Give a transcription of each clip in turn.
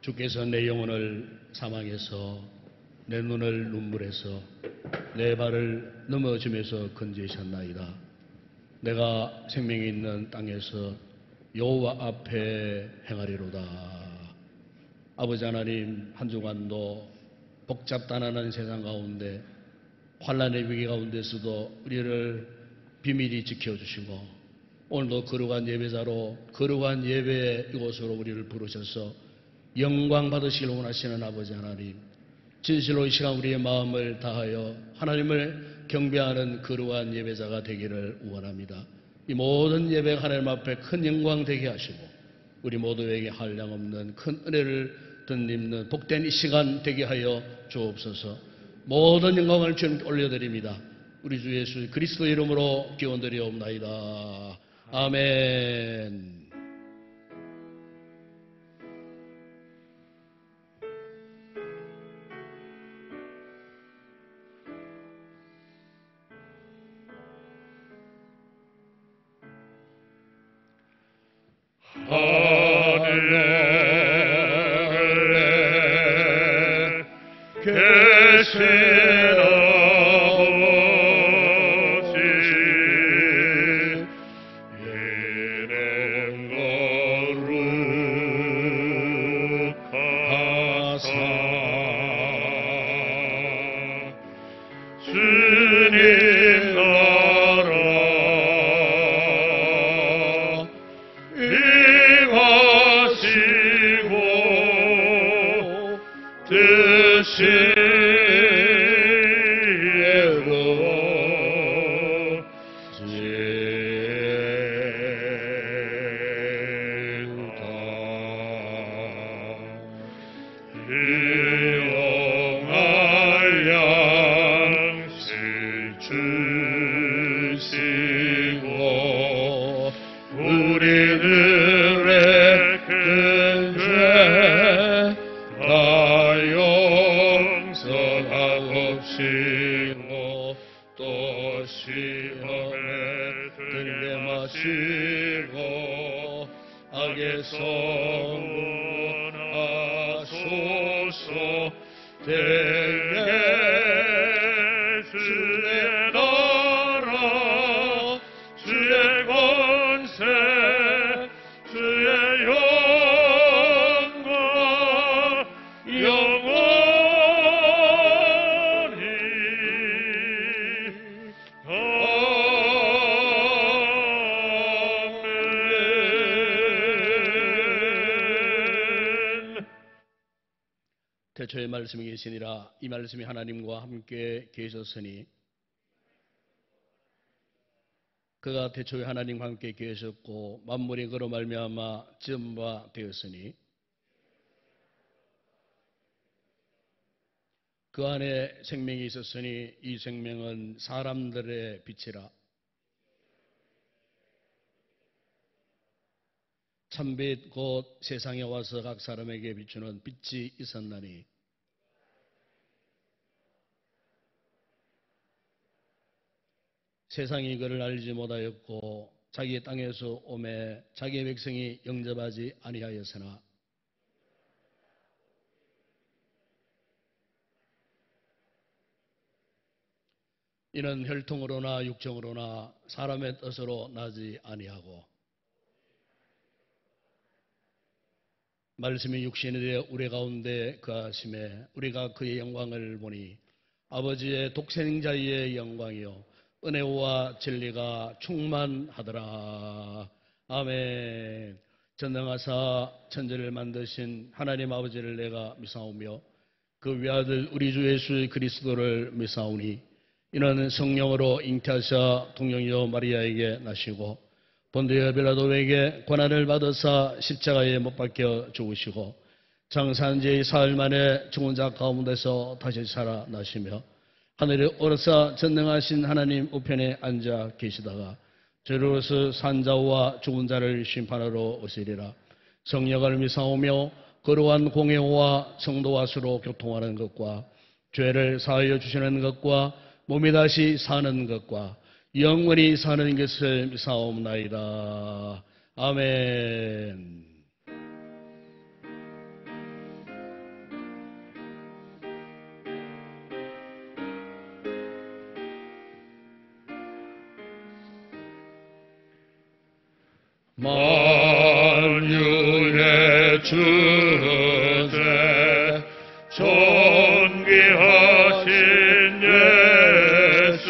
주께서 내 영혼을 사망해서 내 눈을 눈물에서 내 발을 넘어짐에서 건지셨나이다. 내가 생명이 있는 땅에서 여호와 앞에 행하리로다. 아버지 하나님, 한 주간도 복잡단단한 세상 가운데 환난의 위기 가운데서도 우리를 비밀히 지켜주시고 오늘도 거룩한 예배자로 거룩한 예배의 이곳으로 우리를 부르셔서 영광 받으시길 원하시는 아버지 하나님, 진실로 이 시간 우리의 마음을 다하여 하나님을 경배하는 거룩한 예배자가 되기를 원합니다. 이 모든 예배가 하나님 앞에 큰 영광 되게 하시고 우리 모두에게 한량없는 큰 은혜를 덧입는 복된 이 시간 되게 하여 주옵소서. 모든 영광을 주님께 올려드립니다. 우리 주 예수 그리스도 이름으로 기원드리옵나이다. 아멘. 하늘에 계신 아버지, 이름 거룩하사 주님 나라 임하시고 일용할 양식 주시고 우리들의 큰 죄 다 용서하옵시고 또 시험에 들게 마시고 악에서 구원하소서. 대개 주의 나라 주의 권세 주의 영광 영원히 아멘. 태초에 말씀이 계시니라. 이 말씀이 하나님과 함께 계셨으니 그가 태초에 하나님과 함께 계셨고 만물이 그로 말미암아 지은 바 되었으니 그 안에 생명이 있었으니 이 생명은 사람들의 빛이라. 참빛 곧 세상에 와서 각 사람에게 비추는 빛이 있었나니 세상이 그를 알지 못하였고 자기 땅에서 오매 자기의 백성이 영접하지 아니하였으나 이는 혈통으로나 육정으로나 사람의 뜻으로 나지 아니하고 말씀이 육신이 되어 우리 가운데 거하심에 우리가 그의 영광을 보니 아버지의 독생자의 영광이요 은혜와 진리가 충만하더라. 아멘. 전능하사 천지를 만드신 하나님 아버지를 내가 믿사오며 그 외아들 우리 주 예수 그리스도를 믿사오니 이는 성령으로 잉태하사 동정녀 마리아에게 나시고 본디오 빌라도에게 고난을 받으사 십자가에 못 박혀 죽으시고 장사한 지 사흘 만에 죽은 자 가운데서 다시 살아나시며 하늘에 오르사 전능하신 하나님 우편에 앉아 계시다가 저리로서 산 자와 죽은 자를 심판하러 오시리라. 성령을 믿사오며 거룩한 공회와 성도와 서로 교통하는 것과 죄를 사하여 주시는 것과 몸이 다시 사는 것과 영원히 사는 것을 믿사옵나이다. 아멘. 만유의 주제 존귀하신 예수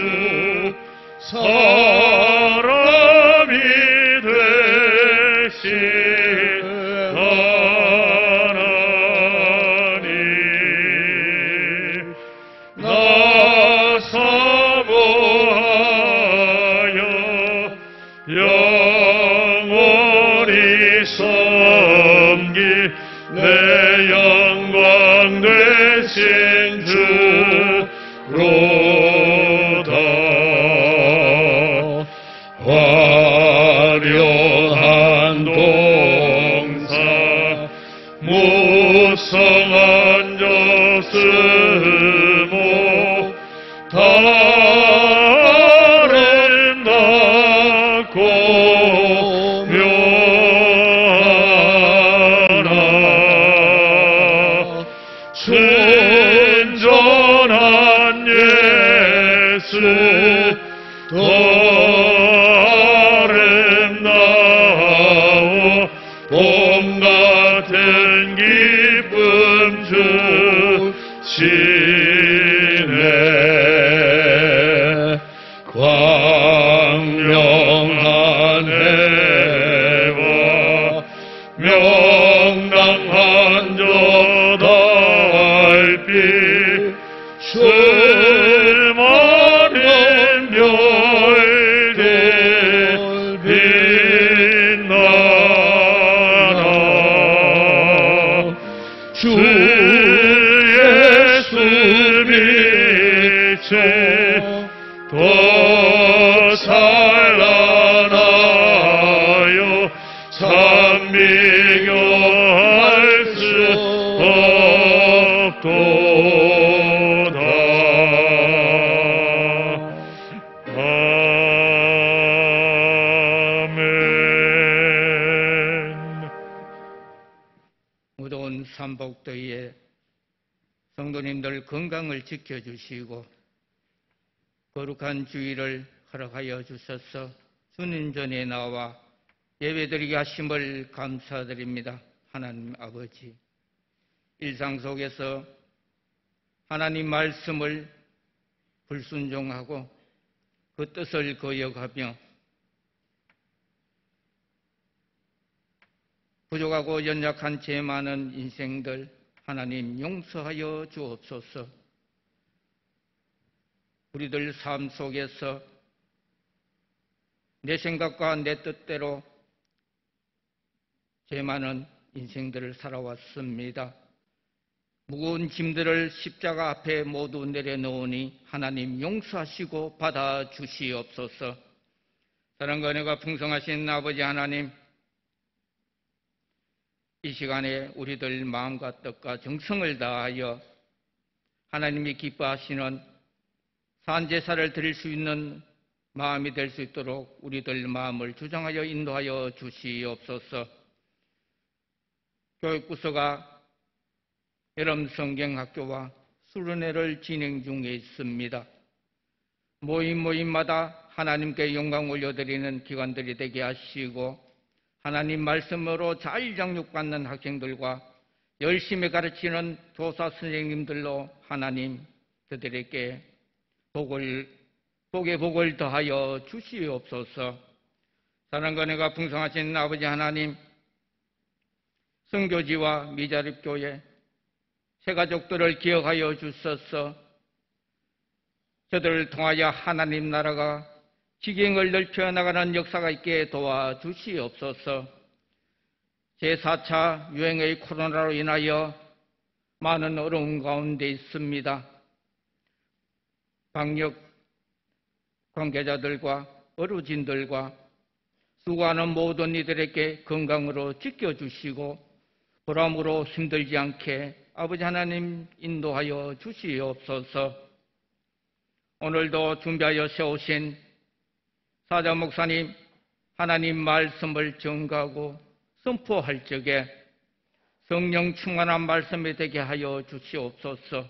사람이 되신 하나님 나 사모하여 영원히 섬기 내 영광 되신 주로다 화려한 동산 무성한 저스모 다 아름답고 묘하라 순전한 예수 더 아름다워 봄 같은 기쁨 주시네 광명한 해와 명랑한 저 달빛 술 많은 별들 빛나라 주 예수 빛에 더 찬란하여 산비교할 수 없도다. 아멘. 무더운 삼복더위에 성도님들 건강을 지켜주시고 거룩한 주일을 허락하여 주셔서 주님 전에 나와 예배드리게 하심을 감사드립니다. 하나님 아버지, 일상 속에서 하나님 말씀을 불순종하고 그 뜻을 거역하며 부족하고 연약한 죄 많은 인생들 하나님 용서하여 주옵소서. 우리들 삶 속에서 내 생각과 내 뜻대로 죄 많은 인생들을 살아왔습니다. 무거운 짐들을 십자가 앞에 모두 내려놓으니 하나님 용서하시고 받아주시옵소서. 사랑과 은혜가 풍성하신 아버지 하나님, 이 시간에 우리들 마음과 뜻과 정성을 다하여 하나님이 기뻐하시는 산제사를 드릴 수 있는 마음이 될 수 있도록 우리들 마음을 주장하여 인도하여 주시옵소서. 교육부서가 여름 성경학교와 수련회를 진행 중에 있습니다. 모임마다 하나님께 영광 올려드리는 기관들이 되게 하시고 하나님 말씀으로 잘 장육받는 학생들과 열심히 가르치는 교사 선생님들로 하나님 그들에게 복을 더하여 주시옵소서. 사랑과 은혜가 풍성하신 아버지 하나님, 선교지와 미자립교회 새가족들을 기억하여 주셔서 저들을 통하여 하나님 나라가 지경을 넓혀 나가는 역사가 있게 도와주시옵소서. 제4차 유행의 코로나로 인하여 많은 어려움 가운데 있습니다. 방역 관계자들과 어르신들과 수고하는 모든 이들에게 건강으로 지켜주시고 보람으로 힘들지 않게 아버지 하나님 인도하여 주시옵소서. 오늘도 준비하여 세우신 사자 목사님 하나님 말씀을 전가하고 선포할 적에 성령 충만한 말씀이 되게 하여 주시옵소서.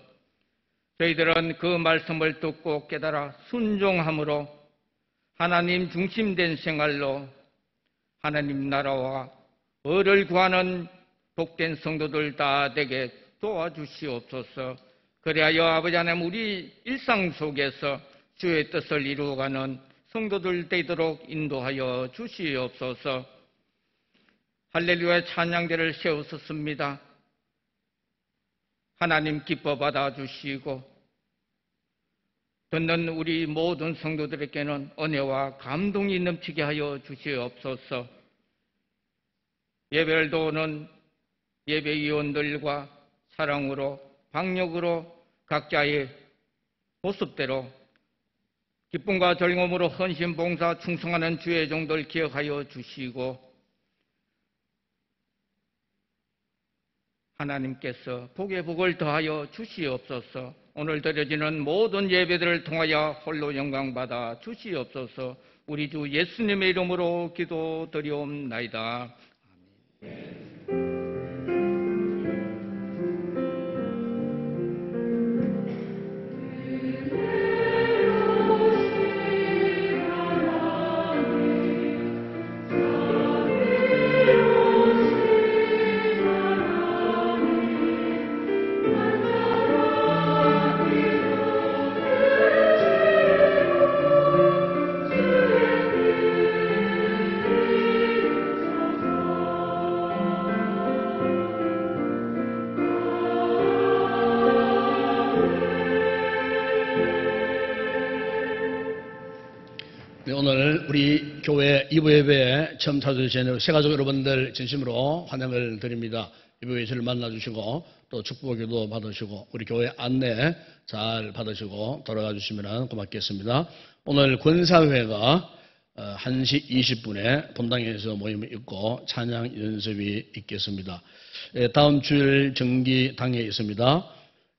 저희들은 그 말씀을 듣고 깨달아 순종함으로 하나님 중심된 생활로 하나님 나라와 의를 구하는 복된 성도들 다 되게 도와주시옵소서. 그리하여 아버지 하나님 우리 일상 속에서 주의 뜻을 이루어가는 성도들 되도록 인도하여 주시옵소서. 할렐루야 찬양대를 세우셨습니다. 하나님 기뻐 받아주시고 듣는 우리 모든 성도들에게는 은혜와 감동이 넘치게 하여 주시옵소서. 예배를 도우는 예배위원들과 사랑으로 박력으로 각자의 모습대로 기쁨과 즐거움으로 헌신 봉사 충성하는 주의 종들 기억하여 주시고 하나님께서 복에 복을 더하여 주시옵소서. 오늘 드려지는 모든 예배들을 통하여 홀로 영광받아 주시옵소서. 우리 주 예수님의 이름으로 기도드리옵나이다. 네, 오늘 우리 교회 이부 예배에 처음 찾아주신 새가족 여러분들 진심으로 환영을 드립니다. 이부 예배를 만나주시고 또 축복기도 받으시고 우리 교회 안내 잘 받으시고 돌아가 주시면 고맙겠습니다. 오늘 권사회가 1시 20분에 본당에서 모임이 있고 찬양 연습이 있겠습니다. 다음 주일 정기당에 있습니다.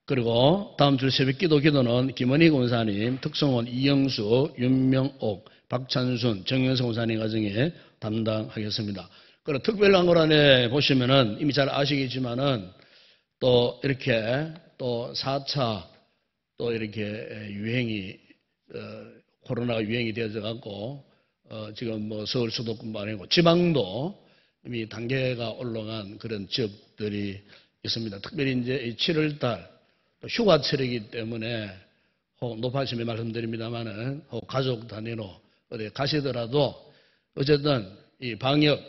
그리고 다음 주 새벽 기도는 김은희 권사님, 특성원 이영수, 윤명옥, 박찬순, 정현석 권사님 가정에 담당하겠습니다. 그리고 특별광고란에 보시면은 이미 잘 아시겠지만은 또 이렇게 또 4차 또 이렇게 유행이 코로나가 유행이 되어져 갖고 지금 뭐 서울 수도권만 아니고 지방도 이미 단계가 올라간 그런 지역들이 있습니다. 특별히 이제 7월달 휴가철이기 때문에 혹 높아심에 말씀드립니다만은 혹 가족 단위로 어디 가시더라도 어쨌든 이 방역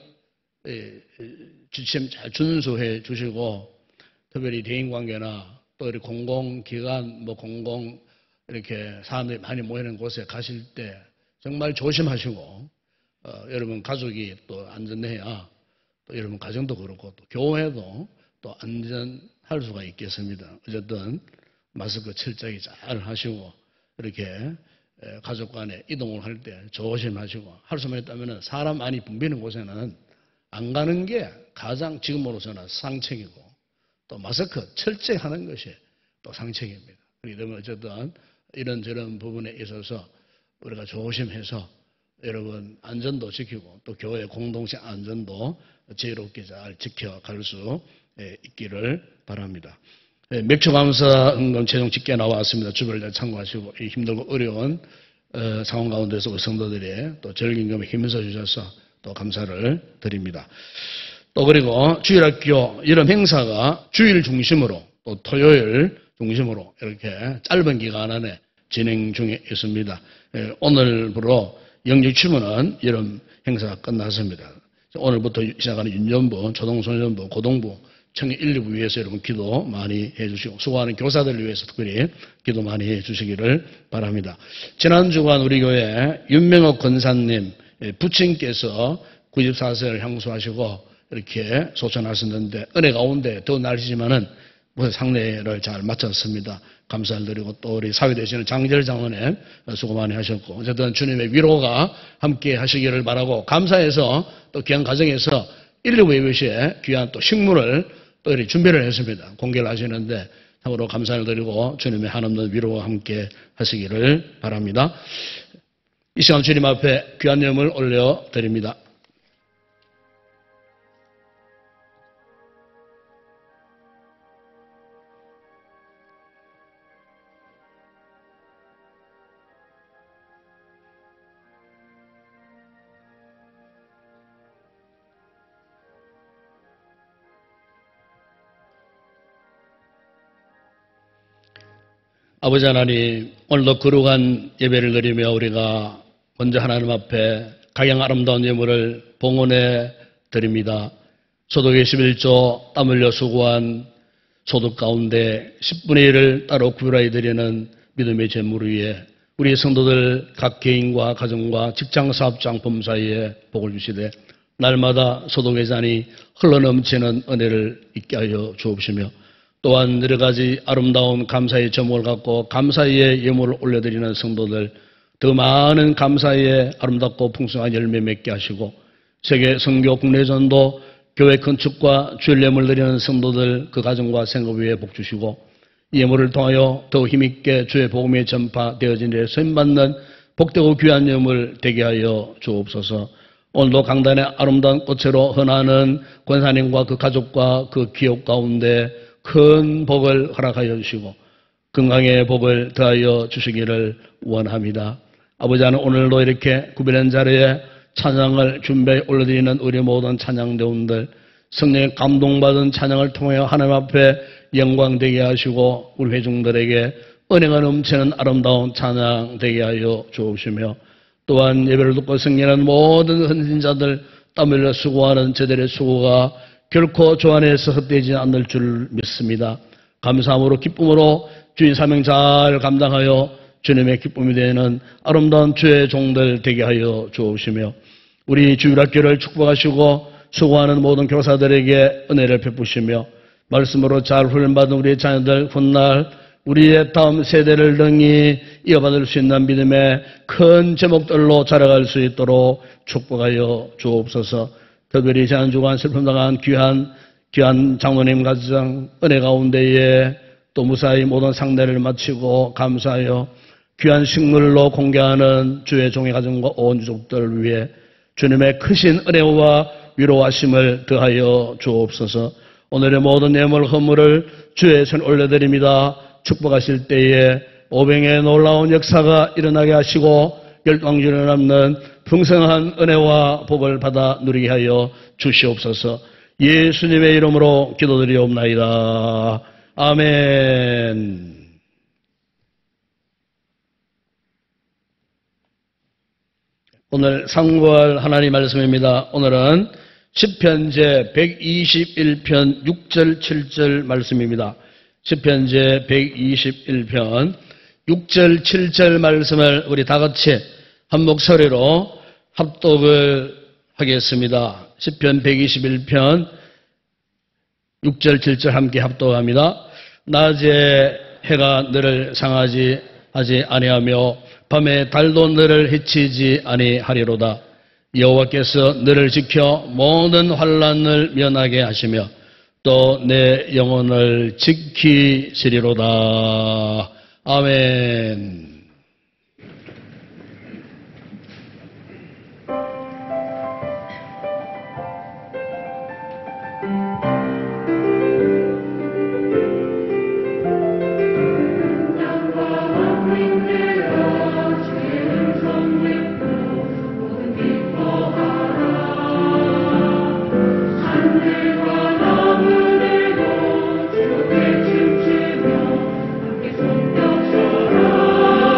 지침 잘 준수해 주시고 특별히 대인관계나 또 이렇게 공공기관 뭐 공공 이렇게 사람들이 많이 모이는 곳에 가실 때 정말 조심하시고 여러분 가족이 또 안전해야 또 여러분 가정도 그렇고 또 교회도 또 안전할 수가 있겠습니다. 어쨌든 마스크 철저히 잘 하시고 이렇게 가족 간에 이동을 할 때 조심하시고 할 수만 있다면 사람 많이 붐비는 곳에는 안 가는 게 가장 지금으로서는 상책이고 또 마스크 철저히 하는 것이 또 상책입니다. 그렇기 때문에 어쨌든 이런저런 부분에 있어서 우리가 조심해서 여러분 안전도 지키고 또 교회 공동체 안전도 지혜롭게 잘 지켜갈 수 있기를 바랍니다. 맥주감사 은금 최종 집계 나왔습니다. 주별에 참고하시고 이 힘들고 어려운 상황 가운데서 우리 성도들이 또 절기금에 힘써 주셔서 또 감사를 드립니다. 또 그리고 주일학교 여름 행사가 주일 중심으로 또 토요일 중심으로 이렇게 짧은 기간 안에 진행 중에 있습니다. 오늘부로 영적 추모는 여름 행사가 끝났습니다. 오늘부터 시작하는 윤전부, 초등소년부, 고등부 청년 1, 2부 위해서 여러분 기도 많이 해주시고 수고하는 교사들을 위해서 특별히 기도 많이 해주시기를 바랍니다. 지난 주간 우리 교회 윤명옥 권사님 부친께서 94세를 향수하시고 이렇게 소천하셨는데 은혜 가운데 더운 날씨지만은 상례를 잘 마쳤습니다. 감사를 드리고 또 우리 사회 되시는 장절 장원에 수고 많이 하셨고 어쨌든 주님의 위로가 함께 하시기를 바라고 감사해서 또 귀한 가정에서 1, 2부 예배 시에 귀한 또 식물을 또 이렇게 준비를 했습니다. 공개를 하시는데 참으로 감사를 드리고 주님의 한없는 위로와 함께 하시기를 바랍니다. 이 시간 주님 앞에 귀한 예물 올려드립니다. 아버지 하나님, 오늘도 거룩한 예배를 드리며 우리가 먼저 하나님 앞에 가장 아름다운 예물을 봉헌해 드립니다. 소득의 11조 땀 흘려 수고한 소득 가운데 10분의 1을 따로 구별하여 드리는 믿음의 제물 위에 우리 성도들 각 개인과 가정과 직장 사업장 범사에 복을 주시되 날마다 소득의 잔이 흘러넘치는 은혜를 있게 하여 주옵시며 또한 여러 가지 아름다운 감사의 제목을 갖고 감사의 예물을 올려드리는 성도들 더 많은 감사의 아름답고 풍성한 열매 맺게 하시고 세계 선교 국내전도 교회 건축과 주일 예물 드리는 성도들 그 가정과 생업 위에 복 주시고 이 예물을 통하여 더 힘있게 주의 복음이 전파되어진 일에 쓰임받는 복되고 귀한 예물 되게 하여 주옵소서. 오늘도 강단의 아름다운 꽃으로 흔하는 권사님과 그 가족과 그 기업 가운데 큰 복을 허락하여 주시고 건강의 복을 더하여 주시기를 원합니다. 아버지 하나님, 오늘도 이렇게 구별된 자리에 찬양을 준비해 올려드리는 우리 모든 찬양대원들 성령의 감동받은 찬양을 통하여 하나님 앞에 영광 되게 하시고 우리 회중들에게 은혜가 넘치는 아름다운 찬양 되게 하여 주옵시며 또한 예배를 듣고 승리하는 모든 헌신자들 땀 흘려 수고하는 저들의 수고가 결코 주 안에서 헛되지 않을 줄 믿습니다. 감사함으로 기쁨으로 주인 사명 잘 감당하여 주님의 기쁨이 되는 아름다운 주의 종들 되게 하여 주옵시며 우리 주일학교를 축복하시고 수고하는 모든 교사들에게 은혜를 베푸시며 말씀으로 잘 훈련받은 우리의 자녀들 훗날 우리의 다음 세대를 능히 이어받을 수 있는 믿음의 큰 제목들로 자라갈 수 있도록 축복하여 주옵소서. 특별히 지난주간 슬픔당한 귀한 장로님 가정 은혜 가운데에 또 무사히 모든 상대를 마치고 감사하여 귀한 식물로 공개하는 주의 종의 가정과 온 유족들을 위해 주님의 크신 은혜와 위로하심을 더하여 주옵소서. 오늘의 모든 예물 허물을 주의 손에 올려드립니다. 축복하실 때에 오병의 놀라운 역사가 일어나게 하시고 열방주를 남는 풍성한 은혜와 복을 받아 누리게 하여 주시옵소서. 예수님의 이름으로 기도드리옵나이다. 아멘. 오늘 상고할 하나님 말씀입니다. 오늘은 시편제 121편 6절 7절 말씀입니다. 시편제 121편 6절 7절 말씀을 우리 다같이 한 목소리로 합독을 하겠습니다. 시편 121편 6절 7절 함께 합독합니다. 낮에 해가 너를 상하지 하지 아니하며 밤에 달도 너를 해치지 아니하리로다. 여호와께서 너를 지켜 모든 환난을 면하게 하시며 또 내 영혼을 지키시리로다. 아멘. 춤추며 함께 손뼉쳐라.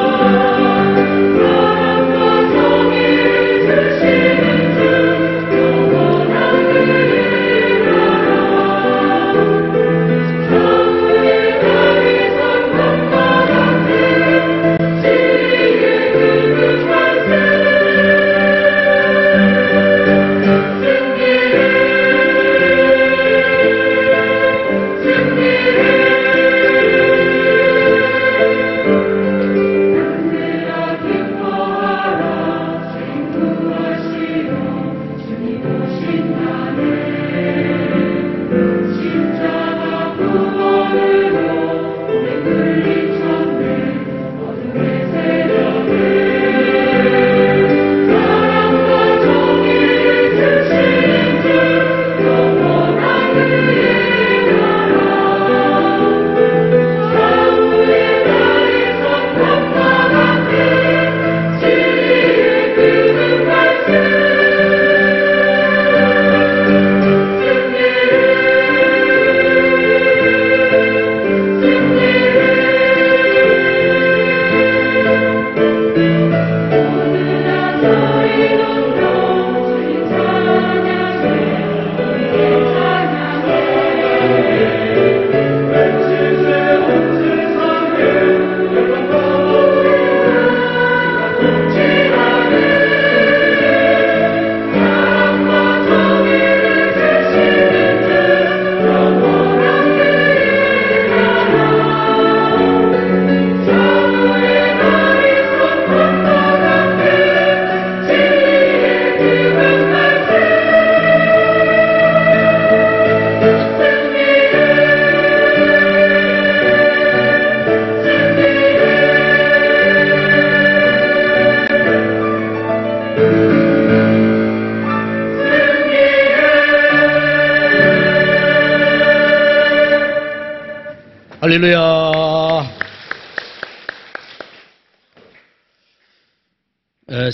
할렐루야.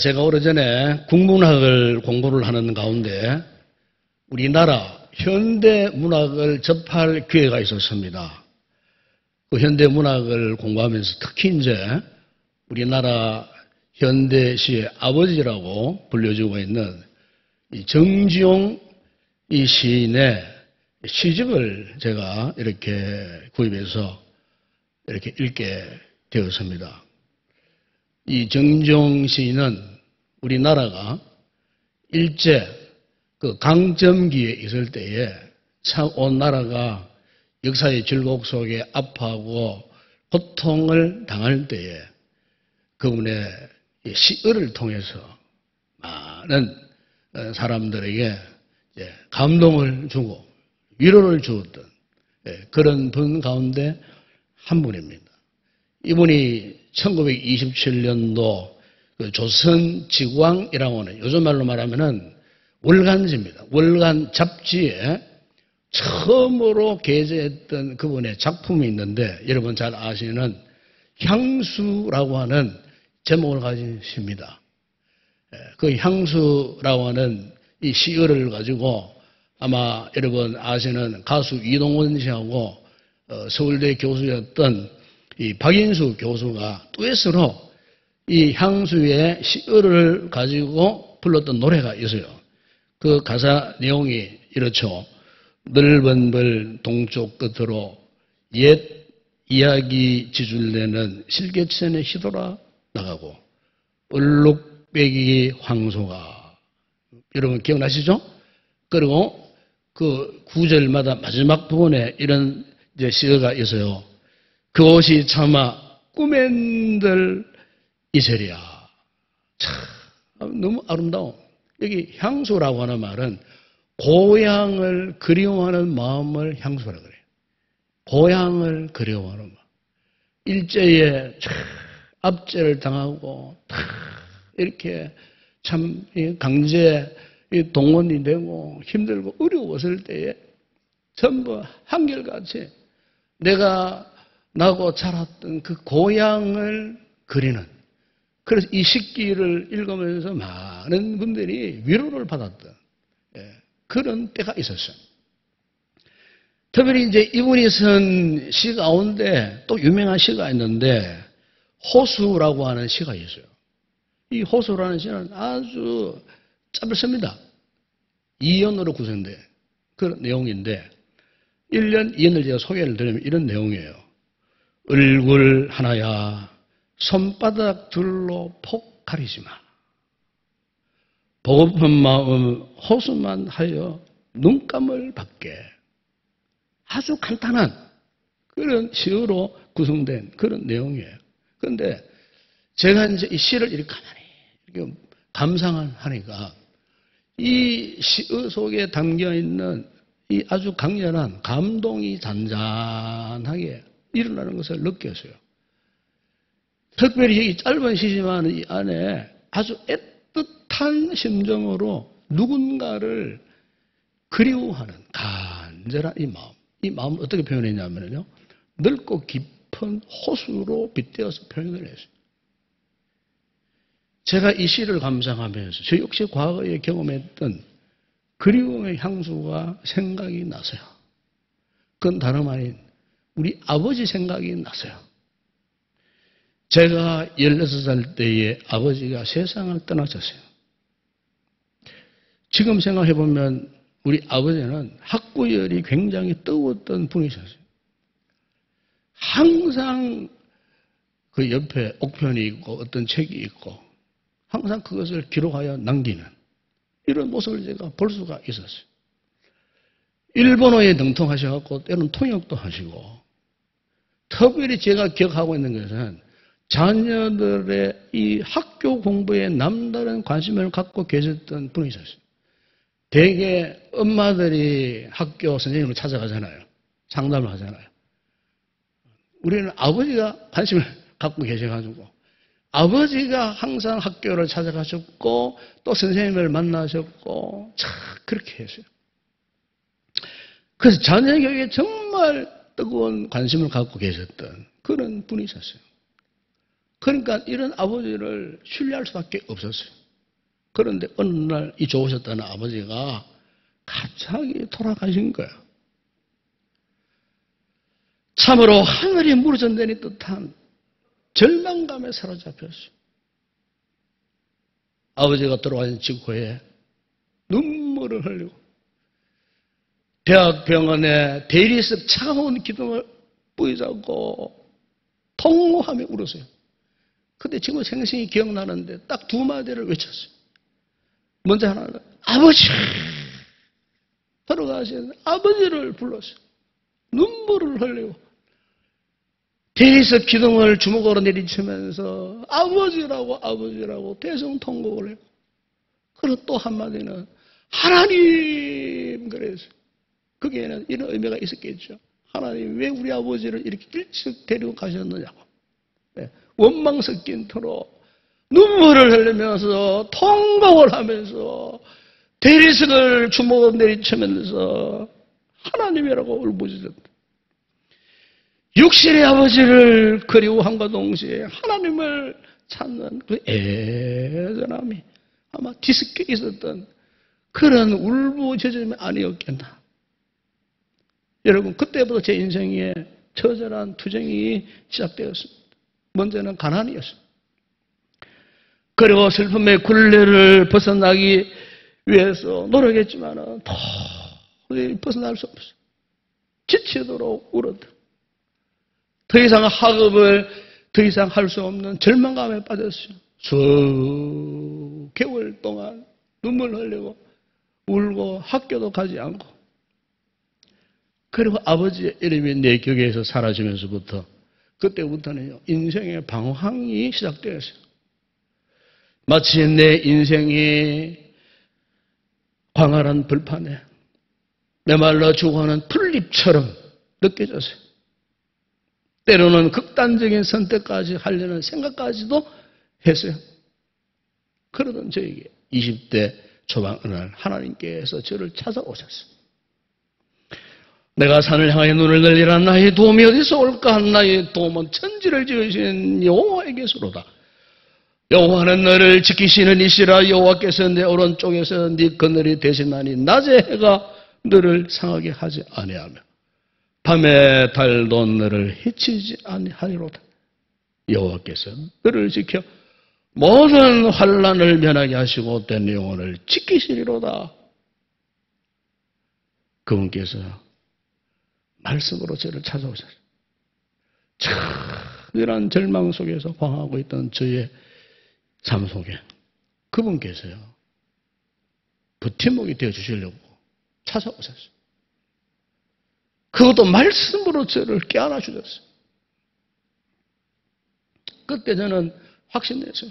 제가 오래전에 국문학을 공부를 하는 가운데 우리나라 현대문학을 접할 기회가 있었습니다. 그 현대문학을 공부하면서 특히 이제 우리나라 현대시의 아버지라고 불려지고 있는 이 정지용 이 시인의 시집을 제가 이렇게 구입해서 이렇게 읽게 되었습니다. 이 정지용 시인은 우리나라가 일제 그 강점기에 있을 때에 참 온 나라가 역사의 질곡 속에 아파하고 고통을 당할 때에 그분의 시를 통해서 많은 사람들에게 감동을 주고 위로를 주었던 그런 분 가운데 한 분입니다. 이분이 1927년도 조선지광이라고 하는 요즘 말로 말하면은 월간지입니다. 월간 잡지에 처음으로 게재했던 그분의 작품이 있는데 여러분 잘 아시는 향수라고 하는 제목을 가진 시입니다. 그 향수라고 하는 이 시를 가지고 아마 여러분 아시는 가수 이동원 씨하고 서울대 교수였던 이 박인수 교수가 듀엣으로 이 향수의 시를 가지고 불렀던 노래가 있어요. 그 가사 내용이 이렇죠. 넓은 벌 동쪽 끝으로 옛 이야기 지줄내는 실개천에 휘돌아 나가고 얼룩배기 황소가 여러분 기억나시죠? 그리고 그 구절마다 마지막 부분에 이런 이제 시가 있어요. 그곳이 차마 꿈엔들 이슬이야. 참 너무 아름다워. 여기 향수라고 하는 말은 고향을 그리워하는 마음을 향수라 그래요. 고향을 그리워하는 마음. 일제에 압제를 당하고 이렇게 참 강제 동원이 되고 힘들고 어려웠을 때에 전부 한결같이 내가 나고 자랐던 그 고향을 그리는 그래서 이 식기를 읽으면서 많은 분들이 위로를 받았던 그런 때가 있었어요. 특별히 이제 이분이 쓴 시 가운데 또 유명한 시가 있는데 호수라고 하는 시가 있어요. 이 호수라는 시는 아주 짧습니다. 2연으로 구성된 그런 내용인데 1년 2연을 제가 소개를 드리면 이런 내용이에요. 얼굴 하나야 손바닥 둘로 폭 가리지 마. 보고픈 마음 호수만 하여 눈감을 받게. 아주 간단한 그런 시로 구성된 그런 내용이에요. 그런데 제가 이제 이 시를 이렇게 가만히 이렇게 감상을 하니까 이 시 속에 담겨 있는 이 아주 강렬한 감동이 잔잔하게 일어나는 것을 느꼈어요. 특별히 이 짧은 시지만 이 안에 아주 애틋한 심정으로 누군가를 그리워하는 간절한 이 마음. 이 마음을 어떻게 표현했냐면요. 넓고 깊은 호수로 빗대어서 표현을 했어요. 제가 이 시를 감상하면서 저 역시 과거에 경험했던 그리움의 향수가 생각이 나서요. 그건 다름 아닌 우리 아버지 생각이 나서요. 제가 16살 때에 아버지가 세상을 떠나셨어요. 지금 생각해보면 우리 아버지는 학구열이 굉장히 뜨거웠던 분이셨어요. 항상 그 옆에 옥편이 있고 어떤 책이 있고 항상 그것을 기록하여 남기는 이런 모습을 제가 볼 수가 있었어요. 일본어에 능통하셔갖고 때로는 통역도 하시고 특별히 제가 기억하고 있는 것은 자녀들의 이 학교 공부에 남다른 관심을 갖고 계셨던 분이셨어요. 대개 엄마들이 학교 선생님을 찾아가잖아요. 상담을 하잖아요. 우리는 아버지가 관심을 갖고 계셔가지고 아버지가 항상 학교를 찾아가셨고 또 선생님을 만나셨고 참 그렇게 했어요. 그래서 자녀 교육에 정말 뜨거운 관심을 갖고 계셨던 그런 분이셨어요. 그러니까 이런 아버지를 신뢰할 수밖에 없었어요. 그런데 어느 날 이 좋으셨다는 아버지가 갑자기 돌아가신 거예요. 참으로 하늘이 무너진다는 듯한 절망감에 사로잡혔어요. 아버지가 돌아가신 직후에 눈물을 흘리고 대학병원에 대리석 차가운 기둥을 뿌리자고 통호하며 울었어요. 근데 지금 생생히 기억나는데 딱 두 마디를 외쳤어요. 먼저 하나는 아버지! 돌아가신 아버지를 불렀어요. 눈물을 흘리고 대리석 기둥을 주먹으로 내리치면서 아버지라고 대성통곡을 했고, 그리고 또 한마디는 하나님 그랬어요. 거기에는 이런 의미가 있었겠죠. 하나님 왜 우리 아버지를 이렇게 일찍 데리고 가셨느냐고. 네. 원망 섞인 터로 눈물을 흘리면서 통곡을 하면서 대리석을 주먹으로 내리치면서 하나님이라고 울부짖었다. 육신의 아버지를 그리워함과 동시에 하나님을 찾는 그 애절함이 아마 뒤섞여 있었던 그런 울부짖음이 아니었겠나. 여러분, 그때부터 제 인생에 처절한 투쟁이 시작되었습니다. 먼저는 가난이었습니다. 그리고 슬픔의 굴레를 벗어나기 위해서 노력했지만은 도저히 벗어날 수 없어요. 지치도록 울었다. 더 이상 학업을 더 이상 할 수 없는 절망감에 빠졌어요. 수개월 동안 눈물 흘리고 울고 학교도 가지 않고, 그리고 아버지의 이름이 내 격에서 사라지면서부터 그때부터는요, 인생의 방황이 시작되었어요. 마치 내 인생이 광활한 들판에 메말라 죽어가는 풀잎처럼 느껴졌어요. 때로는 극단적인 선택까지 하려는 생각까지도 했어요. 그러던 저에게 20대 초반 어느 날 하나님께서 저를 찾아오셨어요. 내가 산을 향하여 눈을 늘리라. 나의 도움이 어디서 올까? 나의 도움은 천지를 지으신 여호와에게서로다. 여호와는 너를 지키시는 이시라. 여호와께서 내 오른쪽에서 네 그늘이 되시나니 낮에 해가 너를 상하게 하지 아니하며 밤에 달도 너를 해치지 아니하리로다. 여호와께서 너를 지켜 모든 환난을 면하게 하시고 내 영혼을 지키시리로다. 그분께서 말씀으로 저를 찾아오셨어요. 이런 절망 속에서 방황하고 있던 저의 삶 속에 그분께서요, 버팀목이 되어주시려고 찾아오셨어요. 그것도 말씀으로 저를 깨어나 주셨어요. 그때 저는 확신했어요.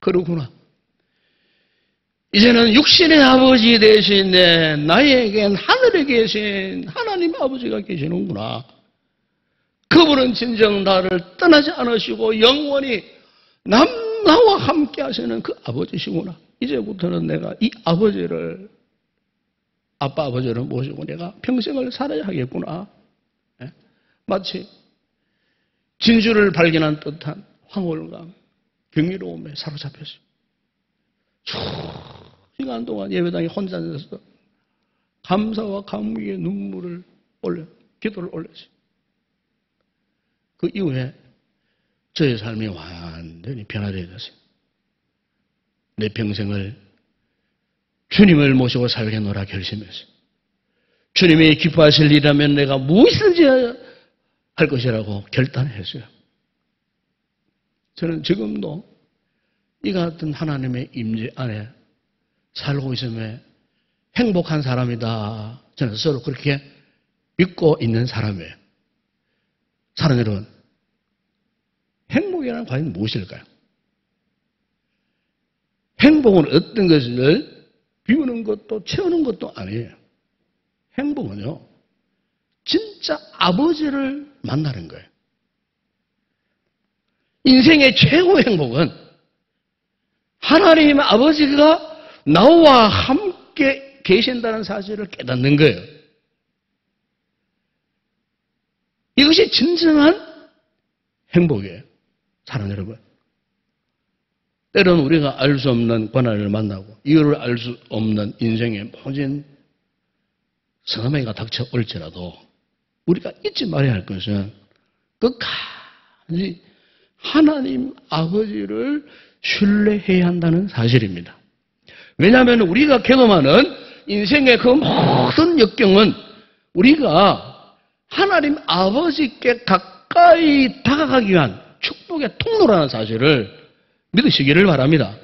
그러구나. 이제는 육신의 아버지 대신 나에겐 하늘에 계신 하나님 아버지가 계시는구나. 그분은 진정 나를 떠나지 않으시고 영원히 나와 함께 하시는 그 아버지시구나. 이제부터는 내가 이 아버지를, 아빠 아버지를 모시고 내가 평생을 살아야 하겠구나. 마치 진주를 발견한 듯한 황홀감, 경이로움에 사로잡혔어요. 시간 동안 예배당에 혼자 앉아서 감사와 감격의 눈물을 기도를 올렸어요. 그 이후에 저의 삶이 완전히 변화되었어요. 내 평생을 주님을 모시고 살겠노라 결심했어요. 주님이 기뻐하실 일이라면 내가 무엇이든지 할 것이라고 결단했어요. 저는 지금도 이 같은 하나님의 임재 안에 살고 있음에 행복한 사람이다. 저는 스스로 그렇게 믿고 있는 사람이에요. 사랑하는 여러분, 행복이란 과연 무엇일까요? 행복은 어떤 것을 비우는 것도 채우는 것도 아니에요. 행복은요, 진짜 아버지를 만나는 거예요. 인생의 최고의 행복은 하나님 아버지가 나와 함께 계신다는 사실을 깨닫는 거예요. 이것이 진정한 행복이에요. 사랑 여러분. 때로는 우리가 알 수 없는 고난을 만나고 이유를 알 수 없는 인생의 모진 성함에가 닥쳐올지라도 우리가 잊지 말아야 할 것은 끝까지 하나님 아버지를 신뢰해야 한다는 사실입니다. 왜냐하면 우리가 경험하는 인생의 그 모든 역경은 우리가 하나님 아버지께 가까이 다가가기 위한 축복의 통로라는 사실을 믿으시기를 바랍니다.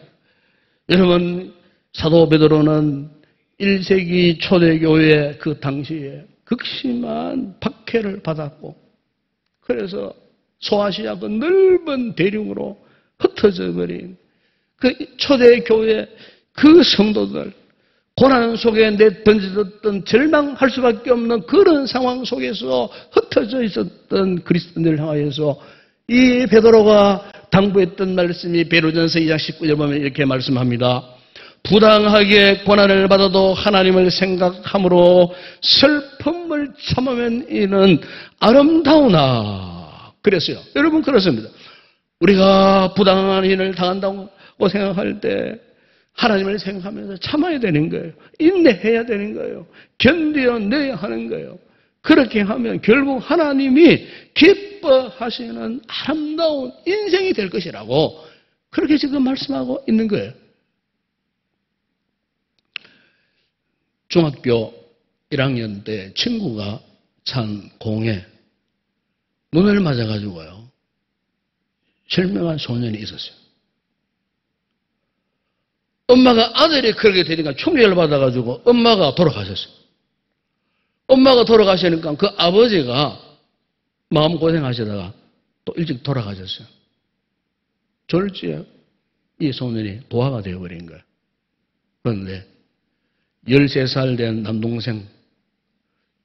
여러분, 사도 베드로는 1세기 초대교회 그 당시에 극심한 박해를 받았고 그래서 소아시아 그 넓은 대륙으로 흩어져 버린 그 초대교회 그 성도들 고난 속에 던져졌던 절망할 수밖에 없는 그런 상황 속에서 흩어져 있었던 그리스도인들을 향하여서 이 베드로가 당부했던 말씀이 베드로전서 2장 19절 보면 이렇게 말씀합니다. 부당하게 고난을 받아도 하나님을 생각함으로 슬픔을 참으면 이는 아름다우나 그랬어요. 여러분 그렇습니다. 우리가 부당한 일을 당한다고 생각할 때 하나님을 생각하면서 참아야 되는 거예요. 인내해야 되는 거예요. 견뎌내야 하는 거예요. 그렇게 하면 결국 하나님이 기뻐하시는 아름다운 인생이 될 것이라고 그렇게 지금 말씀하고 있는 거예요. 중학교 1학년 때 친구가 찬 공에 눈을 맞아가지고요. 실명한 소년이 있었어요. 엄마가 아들이 그렇게 되니까 충격을 받아가지고 엄마가 돌아가셨어요. 엄마가 돌아가시니까 그 아버지가 마음고생하시다가 또 일찍 돌아가셨어요. 졸지에 이 소년이 도화가 되어버린 거예요. 그런데 13살 된 남동생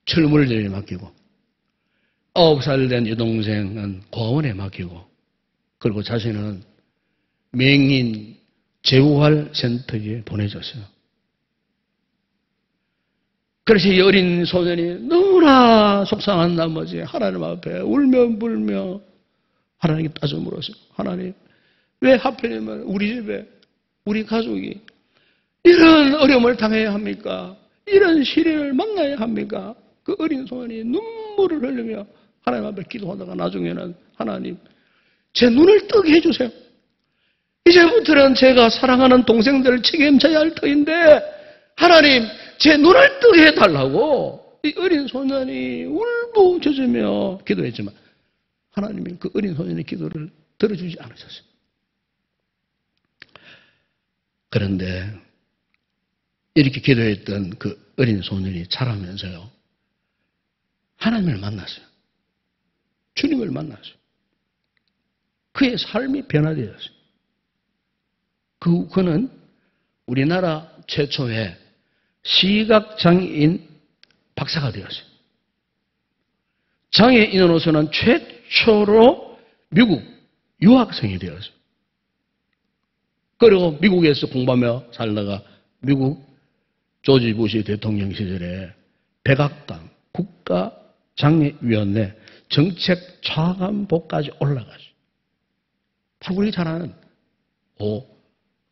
철물제에 맡기고 9살 된 여동생은 고아원에 맡기고 그리고 자신은 맹인 재활 센터에 보내졌어요. 그래서 이 어린 소년이 너무나 속상한 나머지 하나님 앞에 울며 불며 하나님께 따져 물었어요. 하나님, 왜 하필이면 우리 집에 우리 가족이 이런 어려움을 당해야 합니까? 이런 시련을 만나야 합니까? 그 어린 소년이 눈물을 흘리며 하나님 앞에 기도하다가 나중에는 하나님, 제 눈을 뜨게 해주세요. 이제부터는 제가 사랑하는 동생들을 책임져야 할 터인데 하나님, 제 눈을 뜨게 해달라고 이 어린 소년이 울부짖으며 기도했지만 하나님이 그 어린 소년의 기도를 들어주지 않으셨어요. 그런데 이렇게 기도했던 그 어린 소년이 자라면서요. 하나님을 만났어요. 주님을 만났어요. 그의 삶이 변화되었어요. 그는 우리나라 최초의 시각장애인 박사가 되었어요. 장애인으로서는 최초로 미국 유학생이 되었어요. 그리고 미국에서 공부하며 살다가 미국 조지 부시 대통령 시절에 백악관 국가장애위원회 정책차관보까지 올라가죠. 바로 우리 잘 아는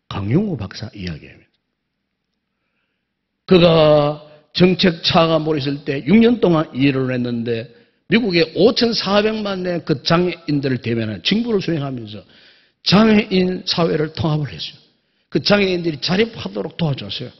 강용우 박사 이야기입니다. 그가 정책차관보로 있을 때 6년 동안 일을 했는데 미국의 5,400만 명 그 장애인들을 대면하는 직무를 수행하면서 장애인 사회를 통합을 했어요. 그 장애인들이 자립하도록 도와줬어요.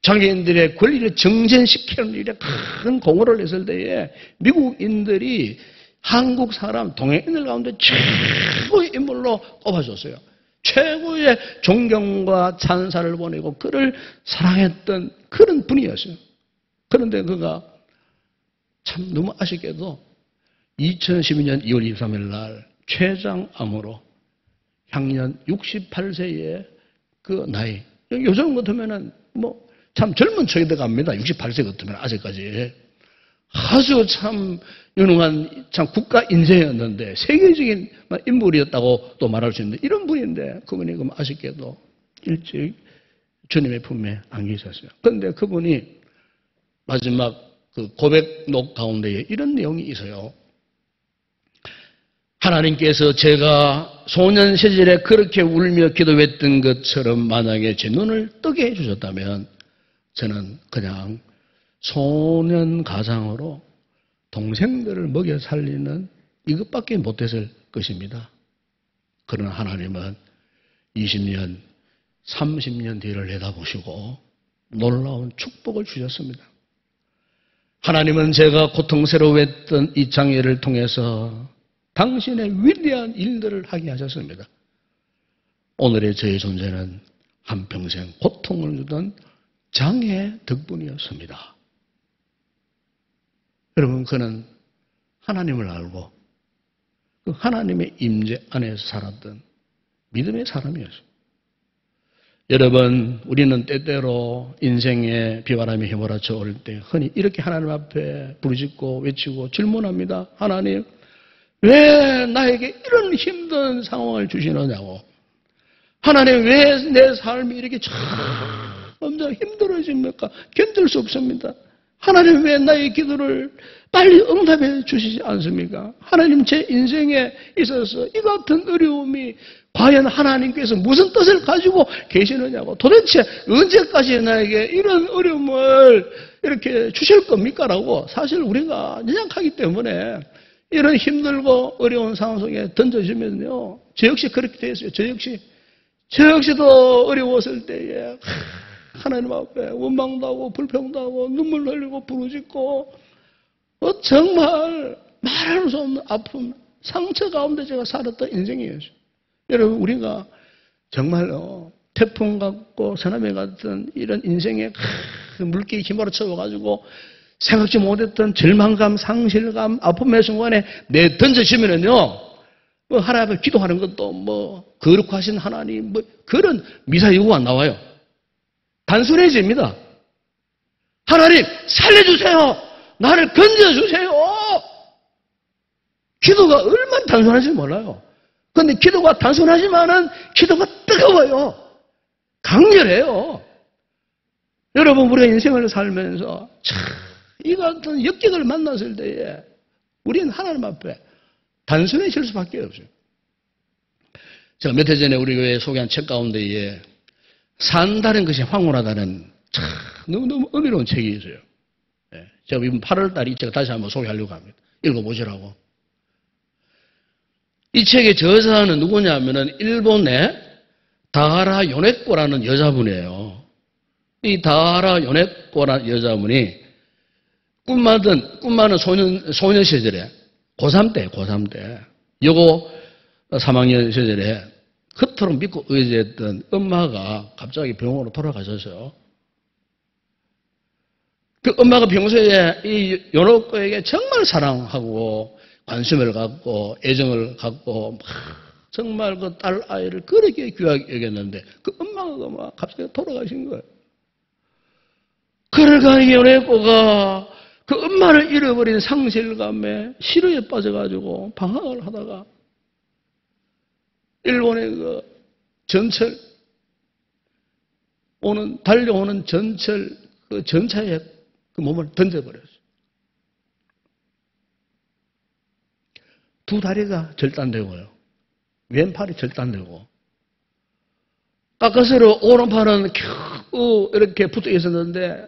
장애인들의 권리를 정전시키는 일에 큰 공헌을 했을 때에 미국인들이 한국 사람 동양인들 가운데 최고의 인물로 꼽아줬어요. 최고의 존경과 찬사를 보내고 그를 사랑했던 그런 분이었어요. 그런데 그가 참 너무 아쉽게도 2012년 2월 23일 날 췌장암으로 향년 68세의 그 나이. 요즘 같으면은 참 젊은 척이 들어갑니다. 68세 같으면 아직까지. 아주 참 유능한 참 국가 인재였는데 세계적인 인물이었다고 또 말할 수 있는데 이런 분인데 그분이 그럼 아쉽게도 일찍 주님의 품에 안겨 있었어요. 그런데 그분이 마지막 그 고백록 가운데에 이런 내용이 있어요. 하나님께서 제가 소년 시절에 그렇게 울며 기도했던 것처럼 만약에 제 눈을 뜨게 해주셨다면 저는 그냥 소년 가장으로 동생들을 먹여 살리는 이것밖에 못했을 것입니다. 그러나 하나님은 20년, 30년 뒤를 내다보시고 놀라운 축복을 주셨습니다. 하나님은 제가 고통스러워했던 이 장애를 통해서 당신의 위대한 일들을 하게 하셨습니다. 오늘의 저의 존재는 한평생 고통을 주던 장애 덕분이었습니다. 여러분, 그는 하나님을 알고 그 하나님의 임재 안에서 살았던 믿음의 사람이었습니다. 여러분, 우리는 때때로 인생의 비바람이 휘몰아쳐 올 때 흔히 이렇게 하나님 앞에 부르짖고 외치고 질문합니다. 하나님, 왜 나에게 이런 힘든 상황을 주시느냐고. 하나님, 왜 내 삶이 이렇게 점점 힘들어집니까? 견딜 수 없습니다. 하나님, 왜 나의 기도를 빨리 응답해 주시지 않습니까? 하나님, 제 인생에 있어서 이 같은 어려움이 과연 하나님께서 무슨 뜻을 가지고 계시느냐고. 도대체 언제까지 나에게 이런 어려움을 이렇게 주실 겁니까? 라고 사실 우리가 연약하기 때문에 이런 힘들고 어려운 상황 속에 던져지면요. 저 역시 그렇게 되었어요. 저 역시도 어려웠을 때에 하나님 앞에 원망도 하고 불평도 하고 눈물 흘리고 부르짖고 정말 말할 수 없는 아픔, 상처 가운데 제가 살았던 인생이에요. 여러분, 우리가 정말로 태풍 같고 서남해 같은 이런 인생의 물길이 휘몰아쳐가지고 생각지 못했던 절망감, 상실감, 아픔의 순간에 내 던져지면은요, 뭐 하나님 앞에 기도하는 것도 뭐 거룩하신 하나님, 뭐 그런 미사여구가 나와요. 단순해집니다. 하나님, 살려주세요. 나를 건져주세요. 기도가 얼마나 단순한지 몰라요. 그런데 기도가 단순하지만은 기도가 뜨거워요. 강렬해요. 여러분, 우리가 인생을 살면서 이 같은 역경을 만났을 때에 우리는 하나님 앞에 단순해질 수밖에 없어요. 제가 몇 해 전에 우리 교회에 소개한 책 가운데에 산다는 것이 황홀하다는 너무너무 은혜로운 책이 있어요. 제가 이번 8월 달에 이 책을 다시 한번 소개하려고 합니다. 읽어보시라고. 이 책의 저자는 누구냐면은 일본의 다하라 요네코라는 여자분이에요. 이 다하라 요네코라는 여자분이 꿈 많은 소년 시절에 고3 때 여고 3학년 시절에 그토록 믿고 의지했던 엄마가 갑자기 병원으로 돌아가셔서 그 엄마가 평소에 이 요노코에게 정말 사랑하고 관심을 갖고 애정을 갖고 정말 그 딸 아이를 그렇게 귀하게 여겼는데 그 엄마가 막 갑자기 돌아가신 거예요. 그러니까 요네코가 그 엄마를 잃어버린 상실감에 시루에 빠져가지고 방황을 하다가 일본의 그 전철 달려오는 전철 그 전차에 그 몸을 던져버렸어요. 두 다리가 절단되고요. 왼팔이 절단되고 가까스로 오른팔은 겨우 이렇게 붙어 있었는데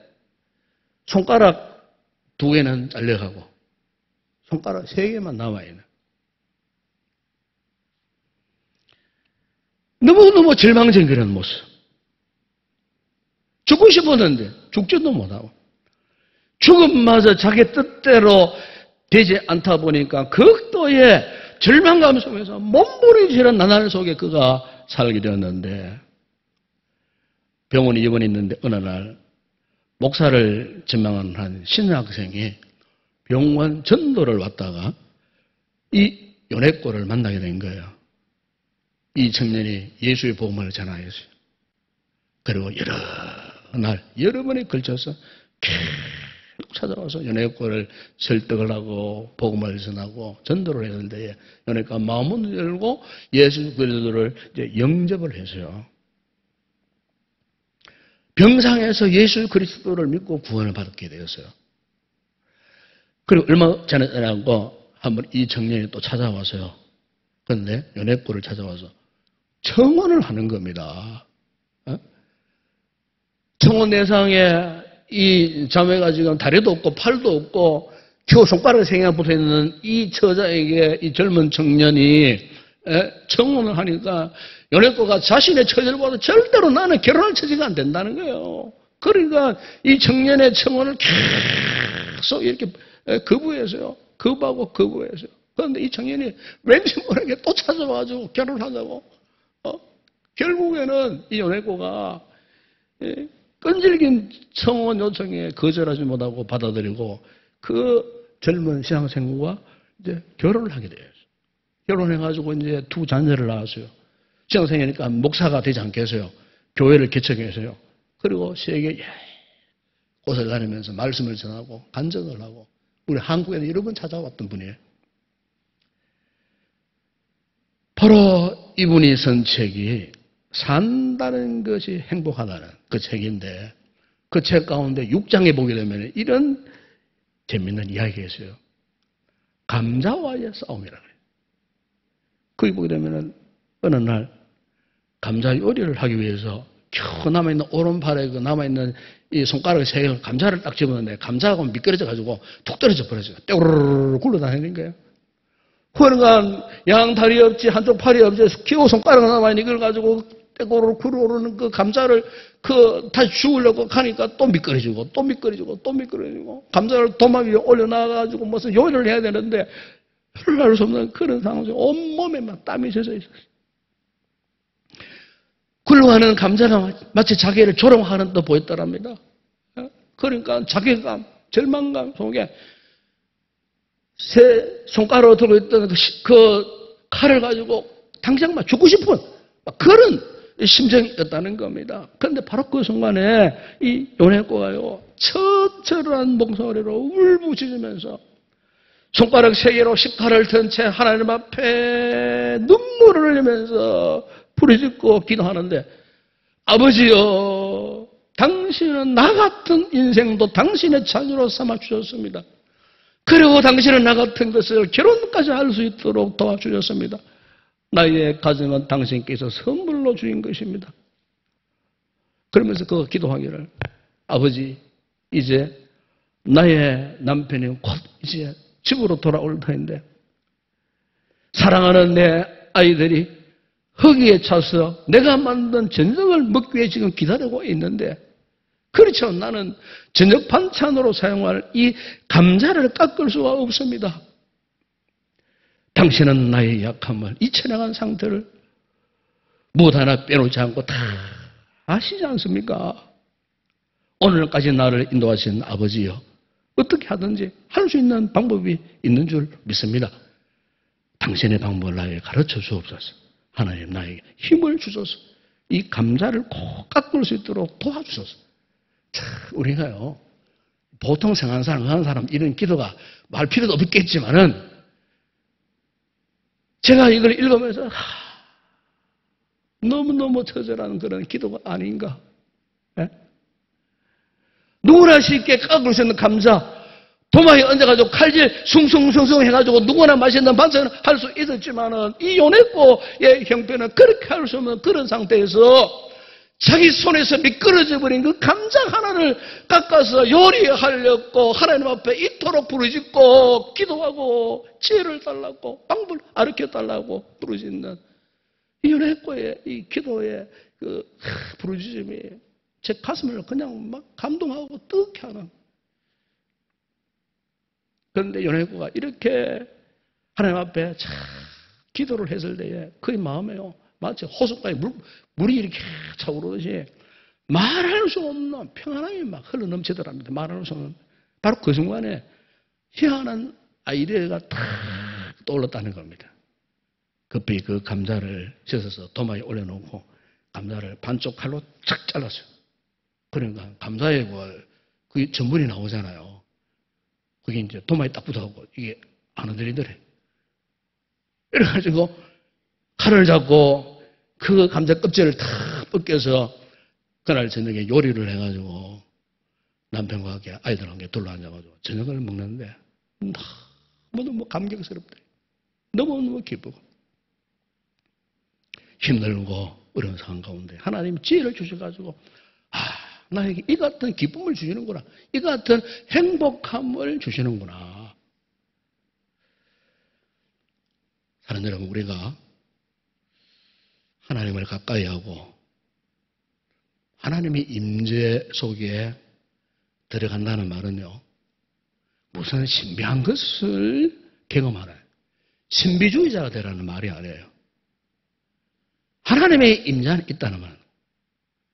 손가락 2개는 잘려가고 손가락 3개만 남아있는 너무너무 절망적인 모습. 죽고 싶었는데 죽지도 못하고 죽음마저 자기 뜻대로 되지 않다 보니까 극도의 절망감 속에서 몸부림치는 나날 속에 그가 살게 되었는데 병원에 입원했는데 어느 날 목사를 전망하는 한 신학생이 병원 전도를 왔다가 이 요네코를 만나게 된 거예요. 이 청년이 예수의 복음을 전하였어요. 그리고 여러 번에 걸쳐서 계속 찾아와서 요네코를 설득을 하고 복음을 전하고 전도를 했는데 요네코가 마음을 열고 예수 그리스도를 이제 영접을 했어요. 병상에서 예수 그리스도를 믿고 구원을 받게 되었어요. 그리고 얼마 전에 한번 이 청년이 또 찾아와서요. 그런데 연애꼴을 찾아와서 청혼을 하는 겁니다. 청혼 대상에 이 자매가 지금 다리도 없고 팔도 없고 겨우 손가락에 생이가 붙어있는 이 처자에게 이 젊은 청년이 청혼을 하니까 연애꼴가 자신의 처지를 보고 절대로 나는 결혼할 처지가 안 된다는 거예요. 그러니까 이 청년의 청혼을 계속 이렇게 거부해서요. 거부하고 거부해서요. 그런데 이 청년이 왠지 모르게 또 찾아와가지고 결혼하자고. 결국에는 이 연애꼬가 끈질긴 청혼 요청에 거절하지 못하고 받아들이고 그 젊은 신앙생과 이제 결혼을 하게 돼요. 결혼해가지고 이제 두 자녀를 낳았어요. 신앙생이니까 목사가 되지 않겠어요. 교회를 개척해서요. 그리고 세계 곳을 다니면서 말씀을 전하고 간증을 하고 우리 한국에는 여러 번 찾아왔던 분이에요. 바로 이분이 쓴 책이 산다는 것이 행복하다는 그 책인데 그 책 가운데 6장에 보게 되면 이런 재밌는 이야기가 있어요. 감자와의 싸움이라고 해요. 거기 보게 되면 어느 날 감자 요리를 하기 위해서 겨우 남아있는 오른팔에 그 남아있는 이 손가락 세 개를 감자를 딱 집었는데 감자하고 미끄러져가지고 툭 떨어져 버려져요. 떼우르르 굴러다니는 거예요. 그러니까 양다리 없지 한쪽 팔이 없지 겨우 손가락 남아있는 이걸 가지고 떼고르르 굴러오르는 그 감자를 다시 주우려고 하니까 또 미끄러지고 또 미끄러지고 또 미끄러지고 감자를 도마 위에 올려놔가지고 무슨 요리를 해야 되는데 흘러갈 수 없는 그런 상황 속에 온몸에 막 땀이 젖어 있었어요. 굴러가는 감자가 마치 자기를 조롱하는 듯 보였더랍니다. 그러니까 자괴감, 절망감 속에 새 손가락으로 들고 있던 그 칼을 가지고 당장 막 죽고 싶은 그런 심정이었다는 겁니다. 그런데 바로 그 순간에 이 연애꼬가요, 처절한 목소리로 울부짖으면서 손가락 세 개로 식칼을 든 채 하나님 앞에 눈물을 흘리면서 부르짖고 기도하는데 아버지여 당신은 나 같은 인생도 당신의 자녀로 삼아주셨습니다. 그리고 당신은 나 같은 것을 결혼까지 할 수 있도록 도와주셨습니다. 나의 가정은 당신께서 선물로 주신 것입니다. 그러면서 그 기도하기를 아버지 이제 나의 남편이 곧 이제 집으로 돌아올 터인데 사랑하는 내 아이들이 허기에 차서 내가 만든 저녁을 먹기 위해 지금 기다리고 있는데 그렇죠. 나는 저녁 반찬으로 사용할 이 감자를 깎을 수가 없습니다. 당신은 나의 약함을 이 처량한 상태를 무엇 하나 빼놓지 않고 다 아시지 않습니까? 오늘까지 나를 인도하신 아버지여 어떻게 하든지 할 수 있는 방법이 있는 줄 믿습니다. 당신의 방법을 나에게 가르쳐 주옵소서. 하나님 나에게 힘을 주소서. 이 감자를 꼭 깎을 수 있도록 도와주소서. 참 우리가요 보통 생각하는 사람, 하는 사람 이런 기도가 말 필요도 없겠지만은 제가 이걸 읽으면서 너무너무 처절한 그런 기도가 아닌가. 예? 누구나 쉽게 깎을 수 있는 감자 도마에 얹어가지고 칼질 숭숭숭숭 해가지고 누구나 맛있는 반찬을 할 수 있었지만은 이 연애꼬의 형편은 그렇게 할 수 없는 그런 상태에서 자기 손에서 미끄러져 버린 그 감자 하나를 깎아서 요리하려고 하나님 앞에 이토록 부르짖고 기도하고 지혜를 달라고 방법을 가르쳐 달라고 부르짖는 이 연애꼬의 이 기도의 그 부르짖음이 제 가슴을 그냥 막 감동하고 뜨겁게 하는. 그런데 연애꼬가 이렇게 하나님 앞에 참 기도를 했을 때에 그의 마음에요 마치 호숫가에 물이 이렇게 차오르듯이 말할 수 없는 평안함이 막 흘러넘치더랍니다. 말할 수 없는. 바로 그 순간에 희한한 아이디어가 탁 떠올랐다는 겁니다. 급히 그 감자를 씻어서 도마에 올려놓고 감자를 반쪽 칼로 착 잘랐어요. 그러니까 감자에 그 전분이 나오잖아요. 그게 이제 도마에 딱 붙어가고 이게 안 흔들리더래. 이래가지고 칼을 잡고 그 감자 껍질을 탁 벗겨서 그날 저녁에 요리를 해가지고 남편과 함께 아이들과 함께 둘러앉아가지고 저녁을 먹는데 너무너무 감격스럽다. 너무너무 기쁘고 힘들고 어려운 상황 가운데 하나님이 지혜를 주셔가지고 나에게 이 같은 기쁨을 주시는구나. 이 같은 행복함을 주시는구나. 사랑하는 여러분, 우리가 하나님을 가까이 하고 하나님의 임재 속에 들어간다는 말은요, 무슨 신비한 것을 경험하는 신비주의자가 되라는 말이 아니에요. 하나님의 임재 안에 있다는 말은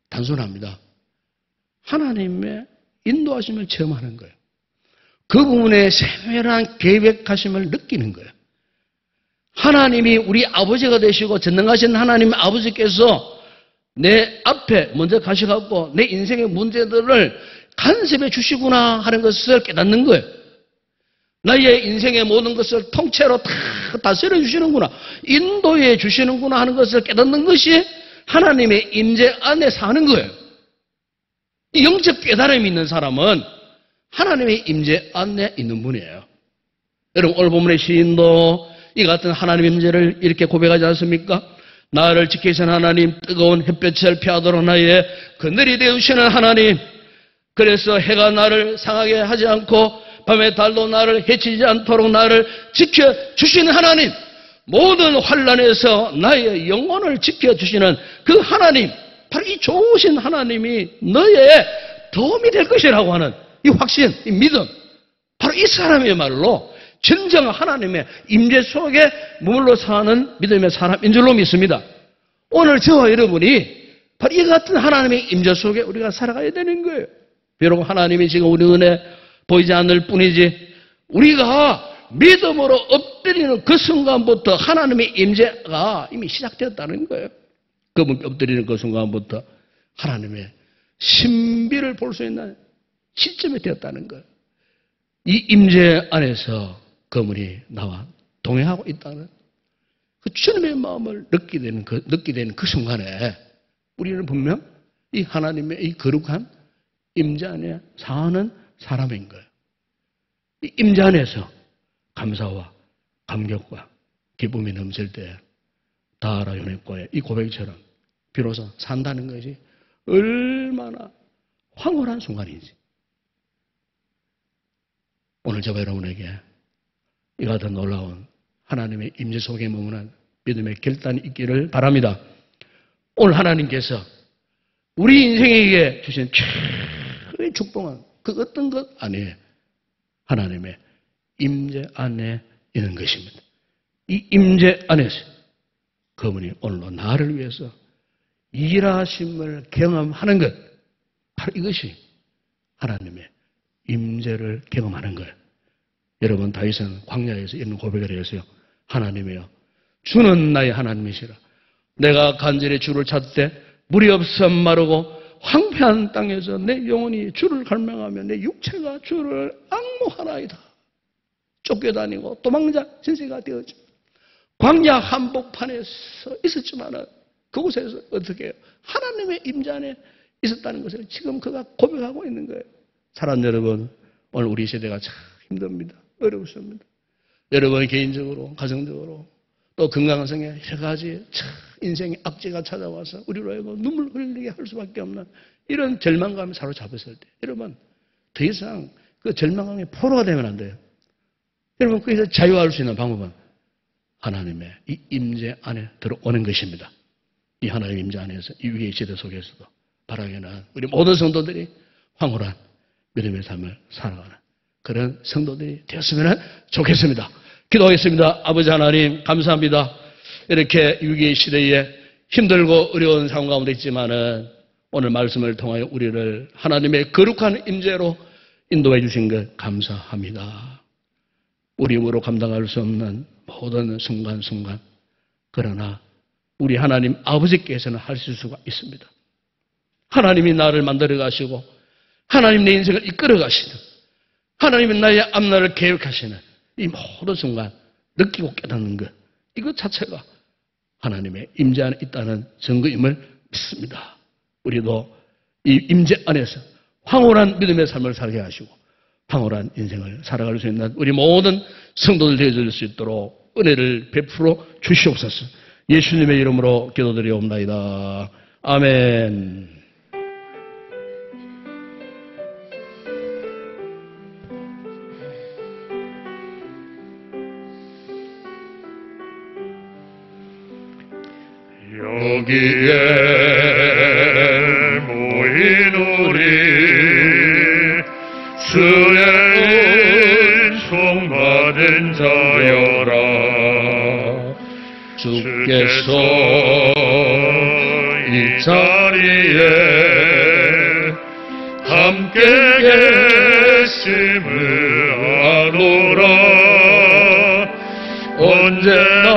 단순합니다. 하나님의 인도하심을 체험하는 거예요. 그 부분에 세밀한 계획하심을 느끼는 거예요. 하나님이 우리 아버지가 되시고 전능하신 하나님 아버지께서 내 앞에 먼저 가셔갖고 내 인생의 문제들을 간섭해 주시구나 하는 것을 깨닫는 거예요. 나의 인생의 모든 것을 통째로 다 다스려 주시는구나, 인도해 주시는구나 하는 것을 깨닫는 것이 하나님의 임재 안에 사는 거예요. 이 영적 깨달음이 있는 사람은 하나님의 임재 안에 있는 분이에요. 여러분, 오늘 본문의 시인도 이 같은 하나님의 임재를 이렇게 고백하지 않습니까? 나를 지키시는 하나님, 뜨거운 햇볕을 피하도록 나의 그늘이 되우시는 하나님, 그래서 해가 나를 상하게 하지 않고 밤의 달도 나를 해치지 않도록 나를 지켜주시는 하나님, 모든 환난에서 나의 영혼을 지켜주시는 그 하나님, 바로 이 좋으신 하나님이 너의 도움이 될 것이라고 하는 이 확신, 이 믿음, 바로 이 사람이야말로 진정 하나님의 임재 속에 머물러 사는 믿음의 사람인 줄로 믿습니다. 오늘 저와 여러분이 바로 이 같은 하나님의 임재 속에 우리가 살아가야 되는 거예요. 비록 하나님이 지금 우리 눈에 보이지 않을 뿐이지, 우리가 믿음으로 엎드리는 그 순간부터 하나님의 임재가 이미 시작되었다는 거예요. 그분께 엎드리는 그 순간부터 하나님의 신비를 볼 수 있는 시점이 되었다는 거예요. 이 임재 안에서 그분이 나와 동행하고 있다는 그 주님의 마음을 느끼게 되는 그 순간에 우리는 분명 이 하나님의 이 거룩한 임재 안에 사는 사람인 거예요. 이 임재 안에서 감사와 감격과 기쁨이 넘칠 때 다하라 요네과의 이 고백처럼 비로소 산다는 것이 얼마나 황홀한 순간인지, 오늘 저와 여러분에게 이 같은 놀라운 하나님의 임재 속에 머무는 믿음의 결단이 있기를 바랍니다. 오늘 하나님께서 우리 인생에게 주신 최고의 축복은 그 어떤 것 아니에요. 하나님의 임재 안에 있는 것입니다. 이 임재 안에서 그분이 오늘도 나를 위해서 일하심을 경험하는 것, 바로 이것이 하나님의 임재를 경험하는 거예요. 여러분, 다윗은 광야에서 이런 고백을 했어요. 하나님이여, 주는 나의 하나님이시라. 내가 간절히 주를 찾되 물이 없어 마르고 황폐한 땅에서 내 영혼이 주를 갈망하며 내 육체가 주를 앙모하나이다. 쫓겨다니고 도망자 신세가 되었죠. 광야 한복판에서 있었지만은 그곳에서 어떻게 해요? 하나님의 임재 안에 있었다는 것을 지금 그가 고백하고 있는 거예요. 사랑하는 여러분, 오늘 우리 세대가 참 힘듭니다. 어렵습니다. 여러분 개인적으로, 가정적으로, 또 건강성에 여러 가지 참 인생의 악재가 찾아와서 우리로 하여금 눈물 흘리게 할 수밖에 없는 이런 절망감에 사로잡혔을 때, 여러분 더 이상 그 절망감의 포로가 되면 안 돼요. 여러분, 거기서 자유할 수 있는 방법은 하나님의 이 임재 안에 들어오는 것입니다. 이 하나님의 임재 안에서 이 위기의 시대 속에서도 바라기는 우리 모든 성도들이 황홀한 믿음의 삶을 살아가는 그런 성도들이 되었으면 좋겠습니다. 기도하겠습니다. 아버지 하나님, 감사합니다. 이렇게 위기의 시대에 힘들고 어려운 상황 가운데 있지만은 오늘 말씀을 통하여 우리를 하나님의 거룩한 임재로 인도해 주신 것 감사합니다. 우리 힘으로 감당할 수 없는 모든 순간순간, 그러나 우리 하나님 아버지께서는 하실 수가 있습니다. 하나님이 나를 만들어 가시고 하나님 내 인생을 이끌어 가시는, 하나님이 나의 앞날을 계획하시는 이 모든 순간 느끼고 깨닫는 것, 이것 자체가 하나님의 임재 안에 있다는 증거임을 믿습니다. 우리도 이 임재 안에서 황홀한 믿음의 삶을 살게 하시고 황홀한 인생을 살아갈 수 있는 우리 모든 성도들 되어줄 수 있도록 은혜를 베풀어 주시옵소서. 예수님의 이름으로 기도드리옵나이다. 아멘. 여기에 모인 우리 주의 은총받은 자여라. 주께서 이 자리에 함께 계심을 아노라. 언제나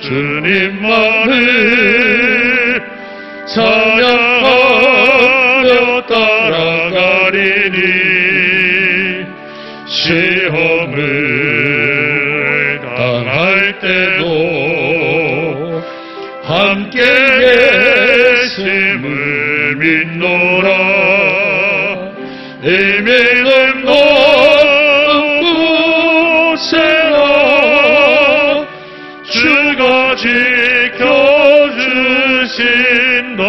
주님만을 찬양하며 따라가리니 시험을 당할 때도 함께 계심을 믿노라. 이 믿음 높은 곳에나 주가 지켜주신다.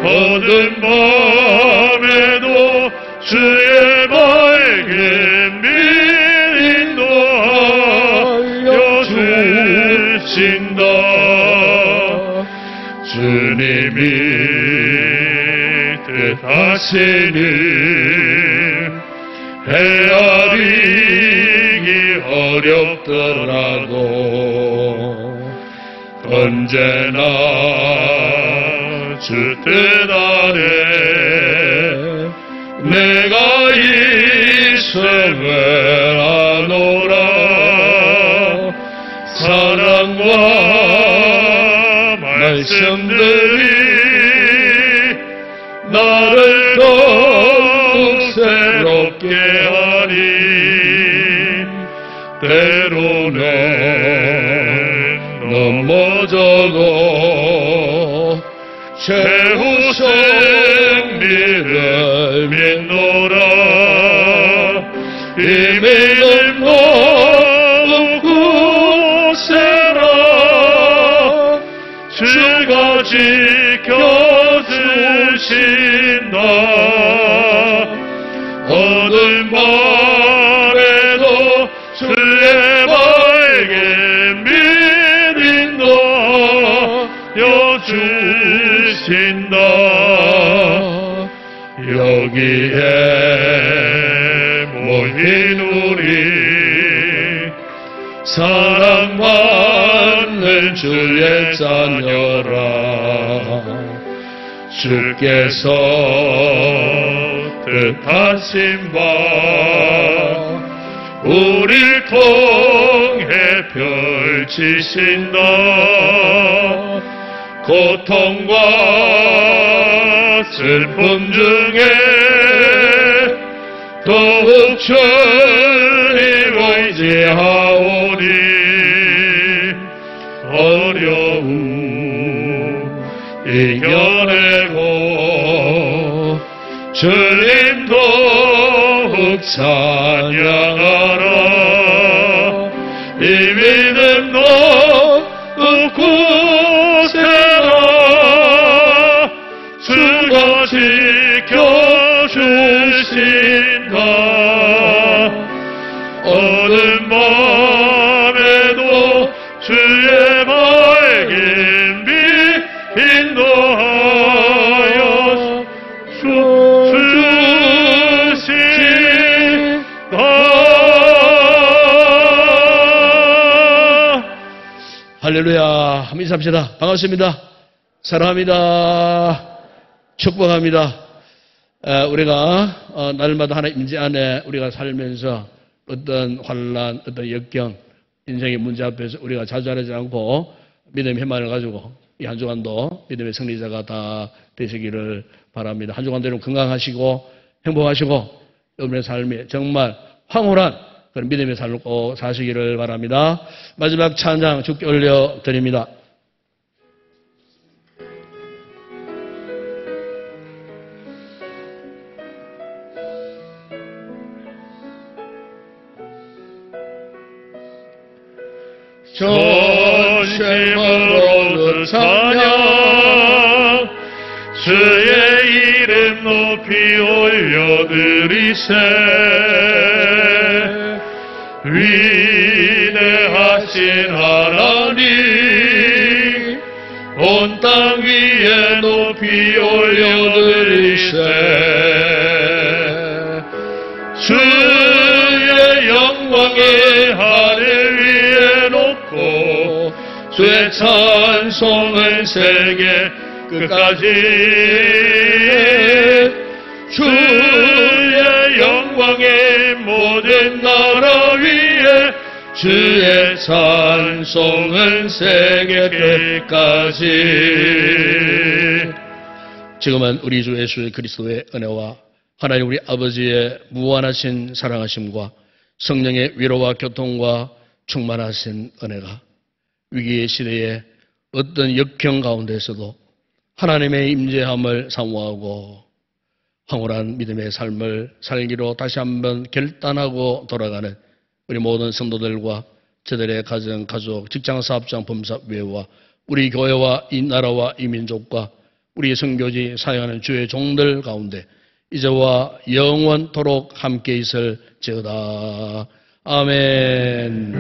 어두운 밤에도 주의 밝은 빛 인도하여 주신다. 주님이 뜻하시는 헤아리기 어렵더라도 언제나 주 뜻 아래 내가 이 생을 하노라. 사랑과 말씀들이 나를 더욱 새롭게 하니 때로는 넘어져도 최후 승리를 믿노라. 이 믿음 높은 곳에라 주가 지켜주신다. 어두운 밤에도 주의 밝은 빛 인도하여 주신다. 여기에 모인 우리 사랑받는 주의 자녀라. 주께서 뜻하신 바 우릴 통해 펼치신다. 고통과 슬픔 중에 더욱 주님 의지하오니 어려움 이겨내고 주님 더욱 찬양하라. 이 믿음 높은 곳에나 주가 지켜주신다. 어두운 밤에도 주의 밝은 빛 인도하여 주신다. 할렐루야. 한번 인사합시다. 반갑습니다. 사랑합니다. 축복합니다. 우리가 날마다 하나님 임재 안에 우리가 살면서 어떤 환난, 어떤 역경, 인생의 문제 앞에서 우리가 좌절하지 않고 믿음의 희망을 가지고 이 한 주간도 믿음의 승리자가 다 되시기를 바랍니다. 한 주간도 여러분 건강하시고 행복하시고 여러분의 삶이 정말 황홀한 그런 믿음의 삶을 꼭 사시기를 바랍니다. 마지막 찬양 주께 올려드립니다. 전심으로 찬양 주의 이름 높이 올려드리세 위대하신 하나님 온 땅 위에 높이 올려드리세 주의 영광의 하늘 위에 놓고 주의 찬송은 세계 끝까지 주의 영광의 모든 나라 위에 주의 찬송은 세계 끝까지. 지금은 우리 주 예수 그리스도의 은혜와 하나님 우리 아버지의 무한하신 사랑하심과 성령의 위로와 교통과 충만하신 은혜가 위기의 시대에 어떤 역경 가운데서도 하나님의 임재함을 사모하고 황홀한 믿음의 삶을 살기로 다시 한번 결단하고 돌아가는 우리 모든 성도들과 저들의 가정, 가족, 직장, 사업장, 범사회와 우리 교회와 이 나라와 이 민족과 우리 선교지 사역하는 주의 종들 가운데 이제와 영원토록 함께 있을지어다. 아멘.